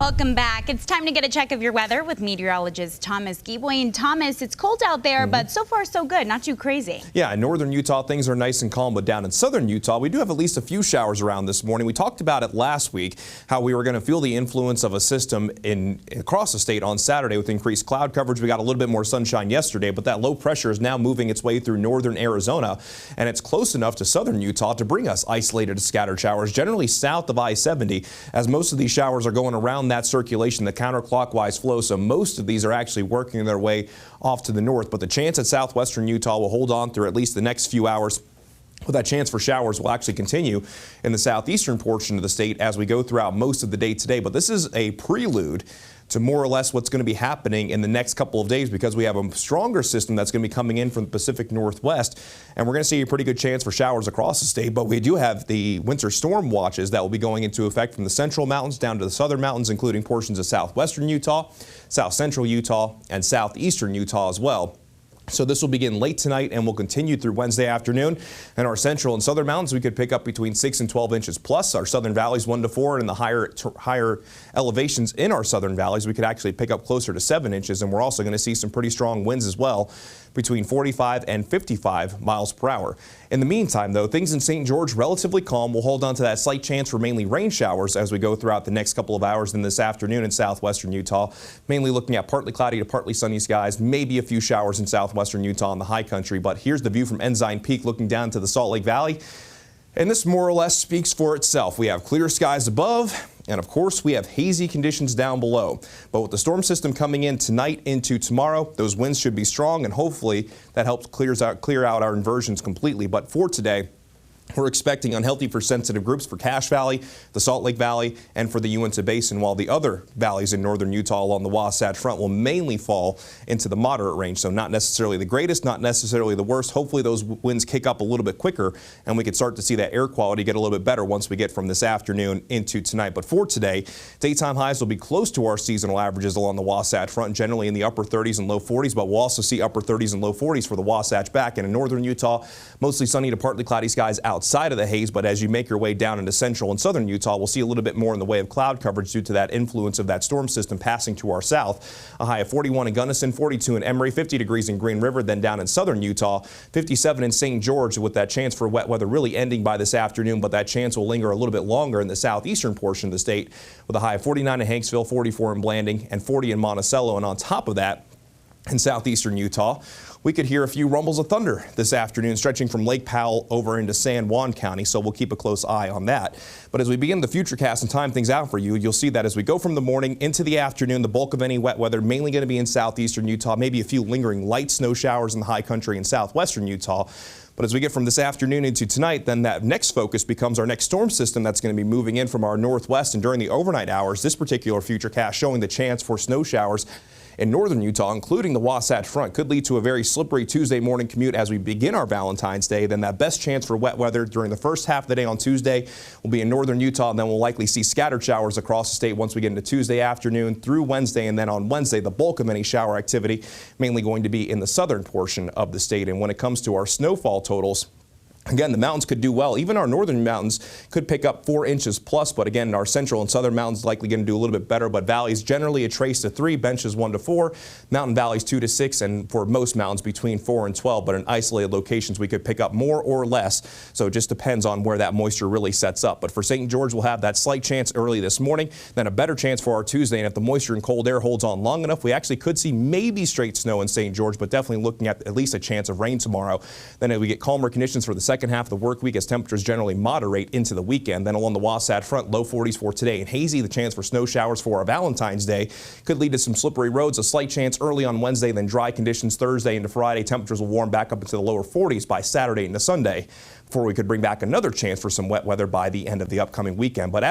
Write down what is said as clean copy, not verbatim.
Welcome back. It's time to get a check of your weather with meteorologist Thomas Geboy. And Thomas, it's cold out there, but so far so good, not too crazy. Yeah, in northern Utah, things are nice and calm, but down in southern Utah, we do have at least a few showers around this morning. We talked about it last week, how we were going to feel the influence of a system across the state on Saturday with increased cloud coverage. We got a little bit more sunshine yesterday, but that low pressure is now moving its way through northern Arizona, and it's close enough to southern Utah to bring us isolated scattered showers, generally south of I-70, as most of these showers are going around that circulation, the counterclockwise flow, so most of these are actually working their way off to the north, but the chance at southwestern Utah will hold on through at least the next few hours. Well, that chance for showers will actually continue in the southeastern portion of the state as we go throughout most of the day today. But this is a prelude to more or less what's going to be happening in the next couple of days, because we have a stronger system that's going to be coming in from the Pacific Northwest, and we're going to see a pretty good chance for showers across the state. But we do have the winter storm watches that will be going into effect from the central mountains down to the southern mountains, including portions of southwestern Utah, south central Utah, and southeastern Utah as well. So this will begin late tonight and will continue through Wednesday afternoon. In our central and southern mountains, we could pick up between 6 and 12 inches plus. Our southern valleys 1 to 4, and in the higher elevations in our southern valleys, we could actually pick up closer to 7 inches. And we're also going to see some pretty strong winds as well, between 45 and 55 miles per hour. In the meantime, though, things in St. George relatively calm. We'll hold on to that slight chance for mainly rain showers as we go throughout the next couple of hours in this afternoon in southwestern Utah. Mainly looking at partly cloudy to partly sunny skies, maybe a few showers in southwestern Utah in the high country. But here's the view from Ensign Peak looking down to the Salt Lake Valley. And this more or less speaks for itself. We have clear skies above, and of course we have hazy conditions down below. But with the storm system coming in tonight into tomorrow, those winds should be strong, and hopefully that helps clear out our inversions completely. But for today, we're expecting unhealthy for sensitive groups for Cache Valley, the Salt Lake Valley, and for the Uinta Basin, while the other valleys in northern Utah along the Wasatch Front will mainly fall into the moderate range. So not necessarily the greatest, not necessarily the worst. Hopefully those winds kick up a little bit quicker, and we can start to see that air quality get a little bit better once we get from this afternoon into tonight. But for today, daytime highs will be close to our seasonal averages along the Wasatch Front, generally in the upper 30s and low 40s, but we'll also see upper 30s and low 40s for the Wasatch back. And in northern Utah, mostly sunny to partly cloudy skies outside of the haze, but as you make your way down into central and southern Utah, we'll see a little bit more in the way of cloud coverage due to that influence of that storm system passing to our south. A high of 41 in Gunnison, 42 in Emory, 50 degrees in Green River. Then down in southern Utah, 57 in St. George, with that chance for wet weather really ending by this afternoon, but that chance will linger a little bit longer in the southeastern portion of the state, with a high of 49 in Hanksville, 44 in Blanding, and 40 in Monticello. And on top of that, in southeastern Utah, we could hear a few rumbles of thunder this afternoon, stretching from Lake Powell over into San Juan County, so we'll keep a close eye on that. But as we begin the futurecast and time things out for you, you'll see that as we go from the morning into the afternoon, the bulk of any wet weather mainly going to be in southeastern Utah, maybe a few lingering light snow showers in the high country in southwestern Utah. But as we get from this afternoon into tonight, then that next focus becomes our next storm system that's going to be moving in from our northwest. And during the overnight hours, this particular futurecast showing the chance for snow showers in northern Utah, including the Wasatch Front, could lead to a very slippery Tuesday morning commute as we begin our Valentine's Day. Then that best chance for wet weather during the first half of the day on Tuesday will be in northern Utah, and then we'll likely see scattered showers across the state once we get into Tuesday afternoon through Wednesday. And then on Wednesday, the bulk of any shower activity mainly going to be in the southern portion of the state. And when it comes to our snowfall totals, again, the mountains could do well. Even our northern mountains could pick up 4 inches plus, but again, our central and southern mountains likely going to do a little bit better. But valleys generally a trace to 3, benches 1 to 4, mountain valleys 2 to 6, and for most mountains between 4 and 12. But in isolated locations, we could pick up more or less. So it just depends on where that moisture really sets up. But for St. George, we'll have that slight chance early this morning, then a better chance for our Tuesday. And if the moisture and cold air holds on long enough, we actually could see maybe straight snow in St. George, but definitely looking at least a chance of rain tomorrow. Then as we get calmer conditions for the second half of the work week, as temperatures generally moderate into the weekend. Then along the Wasatch Front, low 40s for today, and hazy, the chance for snow showers for our Valentine's Day could lead to some slippery roads. A slight chance early on Wednesday, then dry conditions Thursday into Friday. Temperatures will warm back up into the lower 40s by Saturday into Sunday, before we could bring back another chance for some wet weather by the end of the upcoming weekend. But